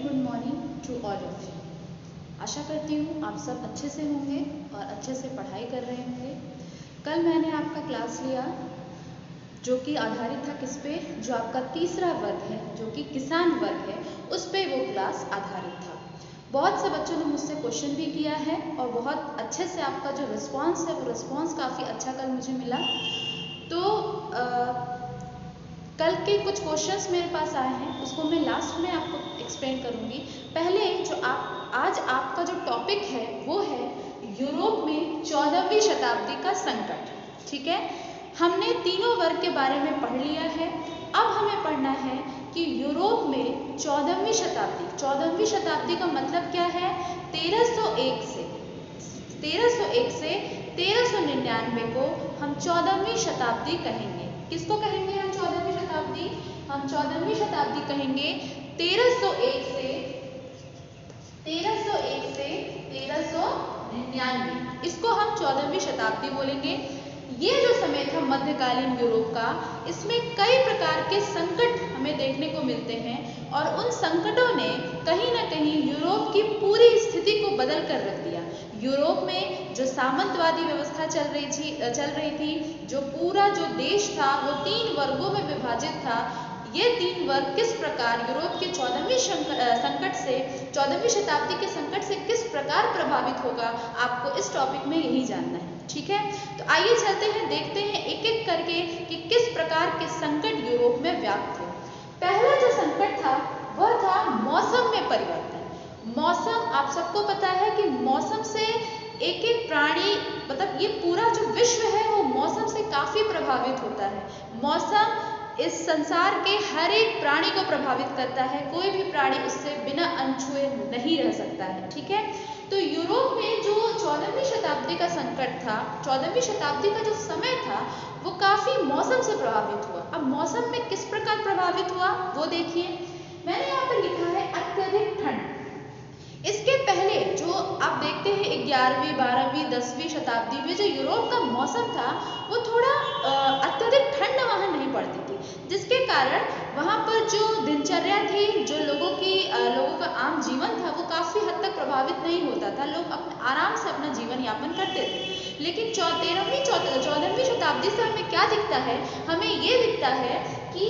Good morning to all of you. आशा करती हूँ आप सब अच्छे से होंगे और अच्छे से पढ़ाई कर रहे होंगे। कल मैंने आपका क्लास लिया जो कि आधारित था किस पे, जो आपका तीसरा वर्ग है जो कि किसान वर्ग है, उस पे वो क्लास आधारित था। बहुत से बच्चों ने मुझसे क्वेश्चन भी किया है और बहुत अच्छे से आपका जो रिस्पांस है वो रिस्पांस काफ़ी अच्छा कल मुझे मिला। तो कल के कुछ क्वेश्चंस मेरे पास आए हैं, उसको मैं लास्ट में आपको एक्सप्लेन करूंगी। पहले जो आज आपका जो टॉपिक है वो है यूरोप में 14वीं शताब्दी का संकट। ठीक है, हमने तीनों वर्ग के बारे में पढ़ लिया है। अब हमें पढ़ना है कि यूरोप में 14वीं शताब्दी का मतलब क्या है। 1301 से 1399 को हम 14वीं शताब्दी कहेंगे। किसको कहेंगे हम 14वीं शताब्दी? हम 14वीं शताब्दी कहेंगे 1301 से 1399। इसको हम 14वीं शताब्दी बोलेंगे। ये जो समय था मध्यकालीन यूरोप का, इसमें कई प्रकार के संकट हमें देखने को मिलते हैं और उन संकटों ने कहीं ना कहीं यूरोप की पूरी स्थिति को बदल कर रख दिया। यूरोप में जो सामंतवादी व्यवस्था चल रही थी, जो पूरा जो देश था वो 3 वर्गों में विभाजित था। ये 3 वर्ग किस प्रकार यूरोप के 14वीं शताब्दी के संकट से किस प्रकार प्रभावित होगा, आपको इस टॉपिक में यही जानना है। ठीक है, तो आइए चलते हैं, देखते हैं एक एक करके कि किस प्रकार के संकट यूरोप में व्याप्त थे। पहला जो संकट था वह था मौसम में परिवर्तन। मौसम, आप सबको पता है कि मौसम से एक एक प्राणी, मतलब ये पूरा जो विश्व है वो मौसम से काफी प्रभावित होता है। मौसम इस संसार के हर एक प्राणी को प्रभावित करता है, कोई भी प्राणी उससे बिना अनछुए नहीं रह सकता है। ठीक है, तो यूरोप में जो 14वीं शताब्दी का संकट था, 14वीं शताब्दी का जो समय था वो काफी मौसम से प्रभावित हुआ। अब मौसम में किस प्रकार प्रभावित हुआ वो देखिए, मैंने यहाँ पर लिखा है अत्यधिक ठंड। इसके पहले जो आप देखते हैं 11वीं, 12वीं, 10वीं शताब्दी में जो यूरोप का मौसम था वो थोड़ा अत्यधिक ठंड वहाँ नहीं पड़ती थी, जिसके कारण वहाँ पर जो दिनचर्या थी, जो लोगों का आम जीवन था वो काफ़ी हद तक प्रभावित नहीं होता था। लोग अपने आराम से अपना जीवन यापन करते थे। लेकिन 14वीं शताब्दी से हमें क्या दिखता है? हमें ये दिखता है कि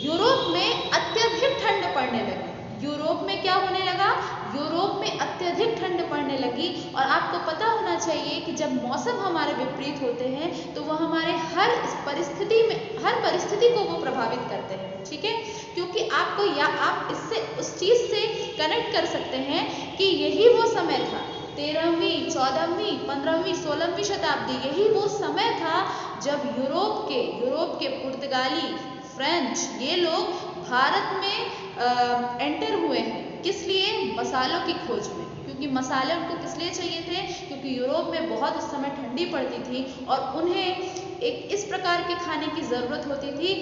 यूरोप में अत्यधिक ठंड पड़ने लगी। यूरोप में क्या होने लगा? यूरोप में अत्यधिक ठंड पड़ने लगी। और आपको पता होना चाहिए कि जब मौसम हमारे विपरीत होते हैं तो वो हमारे हर परिस्थिति को वो प्रभावित करते हैं। ठीक है, क्योंकि आपको या आप इससे उस चीज से कनेक्ट कर सकते हैं कि यही वो समय था, 13वीं, 14वीं, 15वीं, 16वीं शताब्दी, यही वो समय था जब यूरोप के पुर्तगाली, फ्रेंच, ये लोग भारत में एंटर हुए हैं। किस लिए? मसालों की खोज में। क्योंकि मसाले उनको किस लिए चाहिए थे? क्योंकि यूरोप में बहुत उस समय ठंडी पड़ती थी और उन्हें एक इस प्रकार के खाने की ज़रूरत होती थी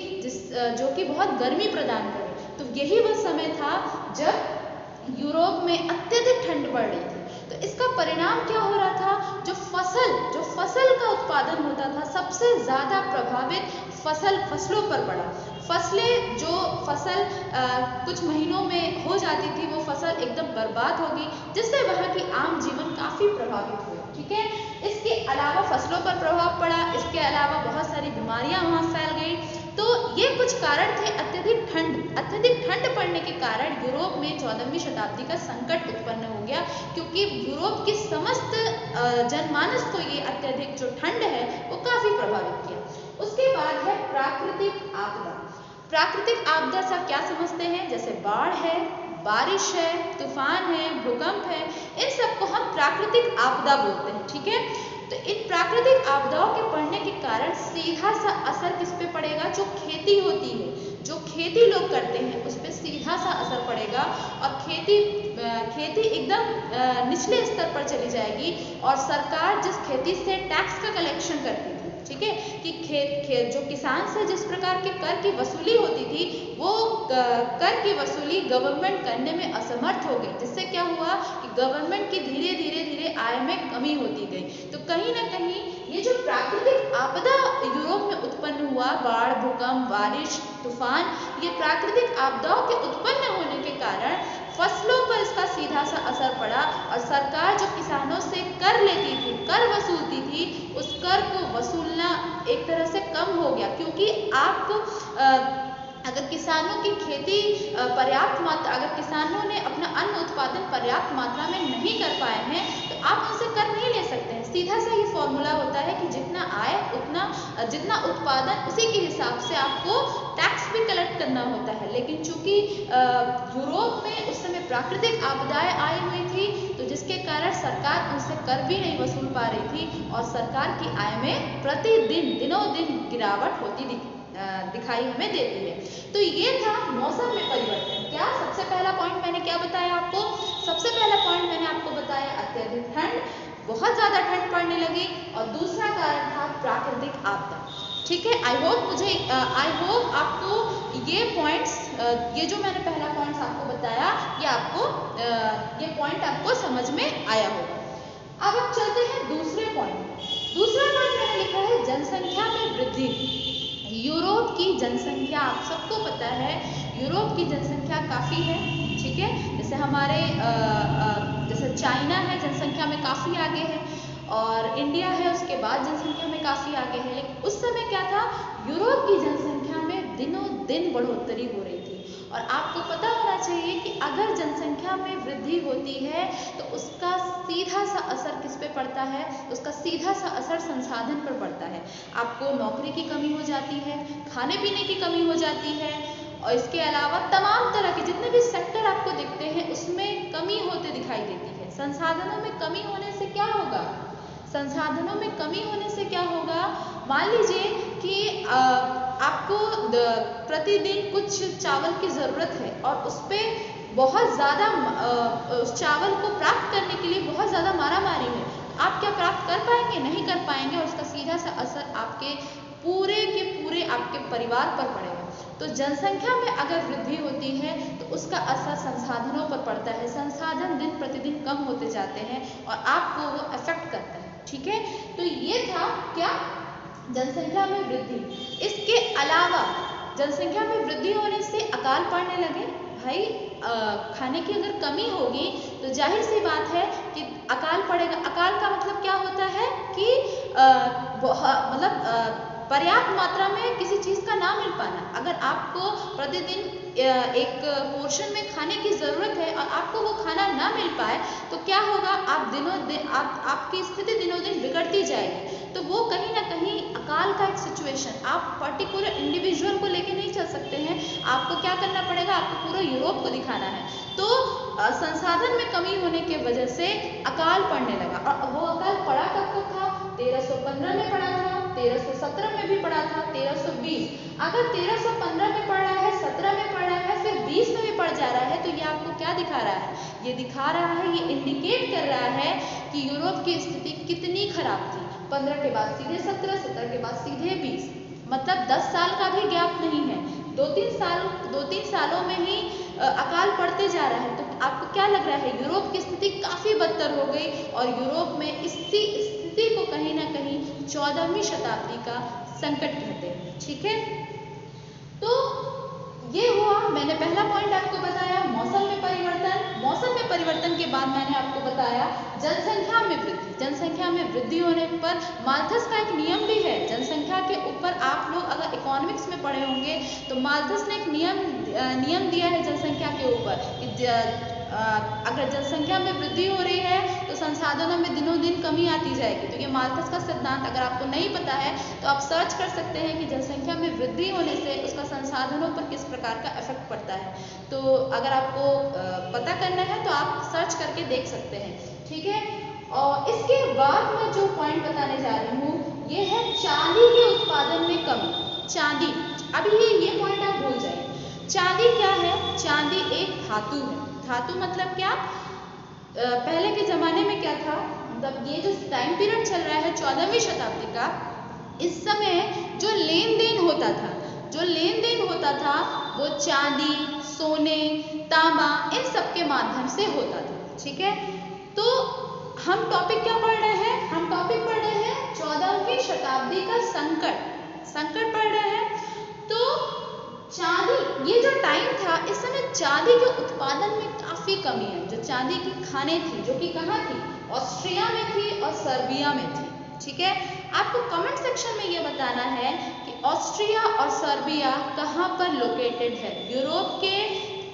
जो कि बहुत गर्मी प्रदान करे। तो यही वह समय था जब यूरोप में अत्यधिक ठंड पड़ रही थी। तो इसका परिणाम क्या हो रहा था? जो फसल का उत्पादन होता था, सबसे ज़्यादा प्रभावित फसलों पर पड़ा। फसल कुछ महीनों में हो जाती थी, वो फसल एकदम बर्बाद हो गई, जिससे वहाँ की आम जीवन काफ़ी प्रभावित हुआ। ठीक है, इसके अलावा फसलों पर प्रभाव पड़ा, इसके अलावा बहुत सारी बीमारियाँ वहाँ फैल गई। तो ये कुछ कारण थे। अत्यधिक ठंड पड़ने के कारण यूरोप में 14वीं शताब्दी का संकट उत्पन्न हो गया, क्योंकि यूरोप के समस्त जनमानस को ये अत्यधिक जो ठंड है वो काफ़ी प्रभावित किया। उसके बाद है प्राकृतिक आपदा। प्राकृतिक आपदा से क्या समझते हैं? जैसे बाढ़ है, बारिश है, तूफान है, भूकंप है, इन सबको हम प्राकृतिक आपदा बोलते हैं। ठीक है, तो इन प्राकृतिक आपदाओं के पड़ने के कारण सीधा सा असर किस पे पड़ेगा? जो खेती होती है, जो खेती लोग करते हैं, उस पर सीधा सा असर पड़ेगा और खेती एकदम निचले स्तर पर चली जाएगी। और सरकार जिस खेती से टैक्स का कलेक्शन करती थी, ठीक है, कि जो किसान से जिस प्रकार के कर की वसूली होती थी, वो कर की वसूली गवर्नमेंट करने में असमर्थ हो गई, जिससे क्या हुआ कि गवर्नमेंट की धीरे धीरे आय में कमी होती गई। तो कहीं ना कहीं ये जो प्राकृतिक आपदा यूरोप में उत्पन्न हुआ, बाढ़, भूकंप, बारिश, तूफान, ये प्राकृतिक आपदाओं के उत्पन्न होने के कारण फसलों पर इसका सीधा सा असर पड़ा और सरकार जो किसानों से कर लेती थी, कर वसूलती थी, उस कर को वसूलना एक तरह से कम हो गया, क्योंकि आप अगर किसानों की खेती पर्याप्त मात्रा, अगर किसानों ने अपना अन्न उत्पादन पर्याप्त मात्रा में नहीं कर पाए हैं तो आप उनसे कर नहीं ले सकते हैं। सीधा सा ये फॉर्मूला होता है कि जितना आय उतना, जितना उत्पादन उसी के हिसाब से आपको टैक्स भी कलेक्ट करना होता है। लेकिन चूंकि यूरोप में उस समय प्राकृतिक आपदाएं आई हुई थी तो जिसके कारण सरकार उनसे कर भी नहीं वसूल पा रही थी और सरकार की आय में प्रतिदिन दिनों दिन गिरावट होती दिखाई हमें देती है। तो ये था मौसम में परिवर्तन। क्या सबसे पहला पॉइंट मैंने क्या बताया आपको? सबसे पहला पॉइंट मैंने आपको बताया अत्यधिक ठंड, बहुत ज़्यादा ठंड पड़ने लगी, और दूसरा कारण था प्राकृतिक आपदा। ठीक है, आई होप आपको ये पॉइंट्स, ये जो मैंने पहला पॉइंट्स आपको बताया, ये पॉइंट आपको समझ में आया होगा। अब आप चलते हैं दूसरे पॉइंट। दूसरा पॉइंट मैंने लिखा है जनसंख्या में वृद्धि। यूरोप की जनसंख्या, आप सबको पता है यूरोप की जनसंख्या काफ़ी है, ठीक है। जैसे हमारे जैसे चाइना है जनसंख्या में काफ़ी आगे है, और इंडिया है उसके बाद जनसंख्या में काफ़ी आगे है। लेकिन उस समय क्या था, यूरोप की जनसंख्या में दिनों दिन बढ़ोतरी हो रही थी। और आपको पता होना चाहिए कि अगर जनसंख्या में वृद्धि होती है तो उसका सीधा सा असर किस पे पड़ता है? उसका सीधा सा असर संसाधन पर पड़ता है। आपको नौकरी की कमी हो जाती है, खाने पीने की कमी हो जाती है, और इसके अलावा तमाम तरह के जितने भी सेक्टर आपको दिखते हैं उसमें कमी होते दिखाई देती है। संसाधनों में कमी होने से क्या होगा? संसाधनों में कमी होने से क्या होगा? मान लीजिए कि आपको प्रतिदिन कुछ चावल की ज़रूरत है और उस पर बहुत ज़्यादा उस चावल को प्राप्त करने के लिए बहुत ज़्यादा मारामारी है। आप क्या प्राप्त कर पाएंगे? नहीं कर पाएंगे, और उसका सीधा सा असर आपके पूरे के पूरे आपके परिवार पर पड़ेगा। तो जनसंख्या में अगर वृद्धि होती है तो उसका असर संसाधनों पर पड़ता है। संसाधन दिन प्रतिदिन कम होते जाते हैं और आपको वो अफेक्ट करता है। ठीक है, तो ये था क्या? जनसंख्या में वृद्धि। इसके अलावा जनसंख्या में वृद्धि होने से अकाल पड़ने लगे। भाई खाने की अगर कमी होगी तो जाहिर सी बात है कि अकाल पड़ेगा। अकाल का मतलब क्या होता है कि पर्याप्त मात्रा में किसी चीज़ का ना मिल पाना। अगर आपको प्रतिदिन एक पोर्शन में खाने की ज़रूरत है और आपको वो खाना ना मिल पाए तो क्या होगा? आप दिनों दिन आपकी स्थिति दिनों दिन बिगड़ती जाएगी। तो वो कहीं ना कहीं अकाल का एक सिचुएशन, आप पर्टिकुलर इंडिविजुअल को लेके नहीं चल सकते हैं। आपको क्या करना पड़ेगा? आपको पूरा यूरोप को दिखाना है। तो संसाधन में कमी होने की वजह से अकाल पड़ने लगा। और वो अकाल पड़ा कब था? 1315 में पड़ा था, 1317 में भी पड़ा था, 1320। अगर 1315 में पड़ रहा है, 17 में पड़ रहा है, फिर 20 में भी पड़ जा रहा है, तो ये आपको क्या दिखा रहा है? ये दिखा रहा है, ये इंडिकेट कर रहा है कि यूरोप की स्थिति कितनी खराब थी। 15 के बाद सीधे 17, 17 के बाद सीधे 20, मतलब 10 साल का भी गैप नहीं है। 2-3 सालों में ही अकाल पड़ते जा रहा है। तो आपको क्या लग रहा है? यूरोप की स्थिति काफ़ी बदतर हो गई और यूरोप में इसी स्थिति को कहीं ना कहीं 14वीं शताब्दी का संकट कहते हैं। ठीक है, तो ये हुआ, मैंने पहला पॉइंट आपको बताया मौसम में परिवर्तन। मौसम में परिवर्तन के बाद मैंने आपको बताया जनसंख्या में वृद्धि। जनसंख्या में वृद्धि होने पर माल्थस का एक नियम भी है। जनसंख्या के ऊपर आप लोग अगर इकोनॉमिक्स में पढ़े होंगे तो माल्थस ने एक नियम दिया है जनसंख्या के ऊपर कि अगर जनसंख्या में वृद्धि हो रही है तो संसाधनों में दिनों दिन कमी आती जाएगी। तो ये माल्थस का सिद्धांत अगर आपको नहीं पता है तो आप सर्च कर सकते हैं कि जनसंख्या में वृद्धि होने से उसका संसाधनों पर किस प्रकार का इफेक्ट पड़ता है। तो अगर आपको पता करना है तो आप सर्च करके देख सकते हैं। ठीक है, और इसके बाद मैं जो पॉइंट बताने जा रही हूँ ये है चांदी के उत्पादन में कमी। चांदी, अभी ये पॉइंट आप भूल जाइए। चांदी क्या है? चांदी एक धातु है। धातु मतलब क्या? पहले के ज़माने में क्या था, मतलब ये जो टाइम पीरियड चल रहा है 14वीं शताब्दी का, इस समय जो लेन देन होता था वो चांदी, सोने, तांबा इन सब के माध्यम से होता था। ठीक है, तो हम टॉपिक क्या पढ़ रहे हैं? हम टॉपिक पढ़ रहे हैं 14वीं शताब्दी का संकट पढ़ रहे हैं। तो चांदी, ये जो टाइम था, इस समय चांदी के उत्पादन में काफी कमी है। जो चांदी की खानें थी, जो कि कहाँ थी? ऑस्ट्रिया में थी और सर्बिया में थी। ठीक है, आपको कमेंट सेक्शन में ये बताना है कि ऑस्ट्रिया और सर्बिया कहाँ पर लोकेटेड है, यूरोप के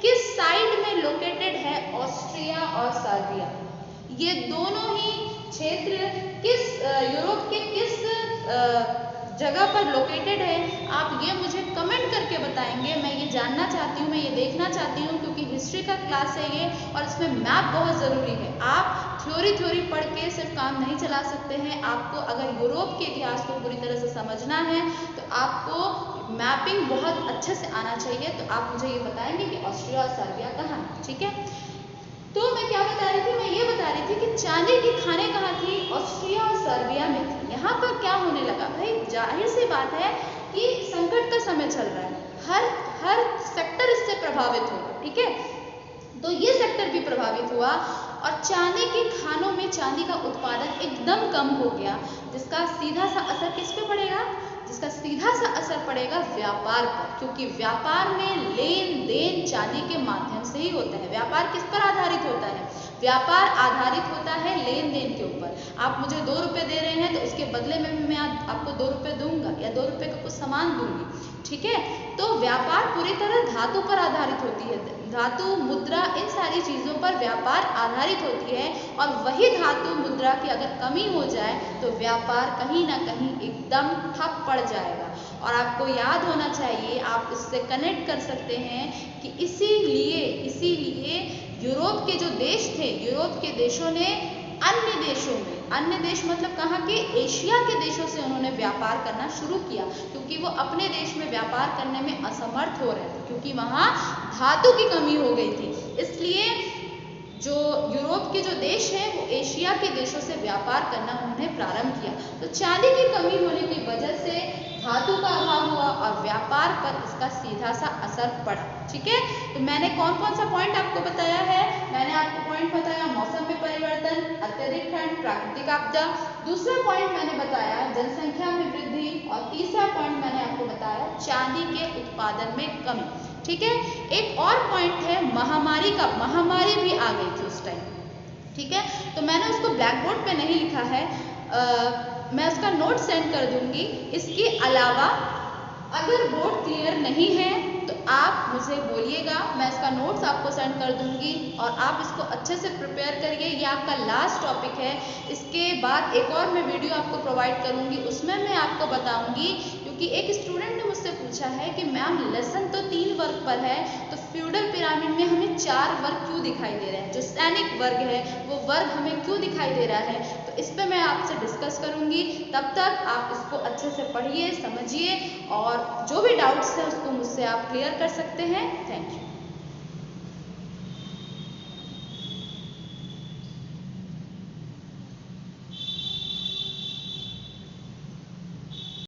किस साइड में लोकेटेड है ऑस्ट्रिया और सर्बिया। ये दोनों ही क्षेत्र किस यूरोप के किस जगह पर लोकेटेड है, आप ये मुझे कमेंट करके बताएंगे। मैं ये जानना चाहती हूँ, मैं ये देखना चाहती हूँ, क्योंकि हिस्ट्री का क्लास है ये और इसमें मैप बहुत ज़रूरी है। आप थ्योरी पढ़ के सिर्फ काम नहीं चला सकते हैं। आपको अगर यूरोप के इतिहास को पूरी तरह से समझना है तो आपको मैपिंग बहुत अच्छे से आना चाहिए। तो आप मुझे ये बताएंगे कि ऑस्ट्रिया और सर्बिया कहाँ है। ठीक है, तो मैं क्या बता रही थी? मैं ये बता रही थी कि चांदी की खानें कहाँ थी? ऑस्ट्रिया और सर्बिया में थी। यहाँ पर क्या होने लगा भाई, जाहिर सी बात है कि संकट का समय चल रहा है, हर सेक्टर इससे प्रभावित होगा। ठीक है, तो ये सेक्टर भी प्रभावित हुआ और चांदी की खानों में चांदी का उत्पादन एकदम कम हो गया, जिसका सीधा सा असर किस पे पड़ेगा? जिसका सीधा सा असर पड़ेगा व्यापार पर, क्योंकि व्यापार में लेन देन चांदी के माध्यम से ही होता है। व्यापार किस पर आधारित होता है? व्यापार आधारित होता है लेन देन के ऊपर। आप मुझे 2 रुपये दे रहे हैं तो उसके बदले में भी मैं आपको 2 रुपये दूंगा या 2 रुपये का कुछ सामान दूंगी। ठीक है, तो व्यापार पूरी तरह धातु पर आधारित होती है। धातु, मुद्रा, इन सारी चीज़ों पर व्यापार आधारित होती है और वही धातु मुद्रा की अगर कमी हो जाए तो व्यापार कहीं ना कहीं एकदम ठप पड़ जाएगा। और आपको याद होना चाहिए, आप इससे कनेक्ट कर सकते हैं कि इसीलिए यूरोप के जो देश थे, यूरोप के देशों ने अन्य देशों में, अन्य देश मतलब कहाँ के? एशिया के देशों से उन्होंने व्यापार करना शुरू किया, क्योंकि वो अपने देश में व्यापार करने में असमर्थ हो रहे थे, क्योंकि वहाँ धातु की कमी हो गई थी। इसलिए जो यूरोप के जो देश हैं वो एशिया के देशों से व्यापार करना उन्होंने प्रारंभ किया। तो चांदी की कमी होने की वजह से धातु का अभाव हुआ और व्यापार पर इसका सीधा सा असर पड़ा। ठीक है, तो मैंने कौन कौन सा पॉइंट आपको बताया है? मैंने आपको पॉइंट बताया मौसम में परिवर्तन, अत्यधिक ठंड, प्राकृतिक आपदा। दूसरा पॉइंट मैंने बताया जनसंख्या में वृद्धि और तीसरा पॉइंट मैंने आपको बताया चांदी के उत्पादन में कमी। ठीक है, एक और पॉइंट है महामारी का। महामारी भी आ गई थी उस टाइम। ठीक है, तो मैंने उसको ब्लैक बोर्ड पे नहीं लिखा है, मैं उसका नोट सेंड कर दूंगी। इसके अलावा अगर बोर्ड क्लियर नहीं है तो आप मुझे बोलिएगा, मैं इसका नोट्स आपको सेंड कर दूंगी और आप इसको अच्छे से प्रिपेयर करिए। ये आपका लास्ट टॉपिक है। इसके बाद एक और मैं वीडियो आपको प्रोवाइड करूंगी, उसमें मैं आपको बताऊंगी, क्योंकि एक स्टूडेंट ने मुझसे पूछा है कि मैम लेसन तो 3 वर्ग पर है, तो फ्यूडल पिरामिड में हमें 4 वर्ग क्यों दिखाई दे रहे हैं? जो सैनिक वर्ग है वो वर्ग हमें क्यों दिखाई दे रहा है? तो इस पर मैं आपसे डिस्कस करूंगी। तब तक आप इसको अच्छे से पढ़िए, समझिए और जो भी डाउट्स है उसको मुझसे आप क्लियर कर सकते हैं। Thank you.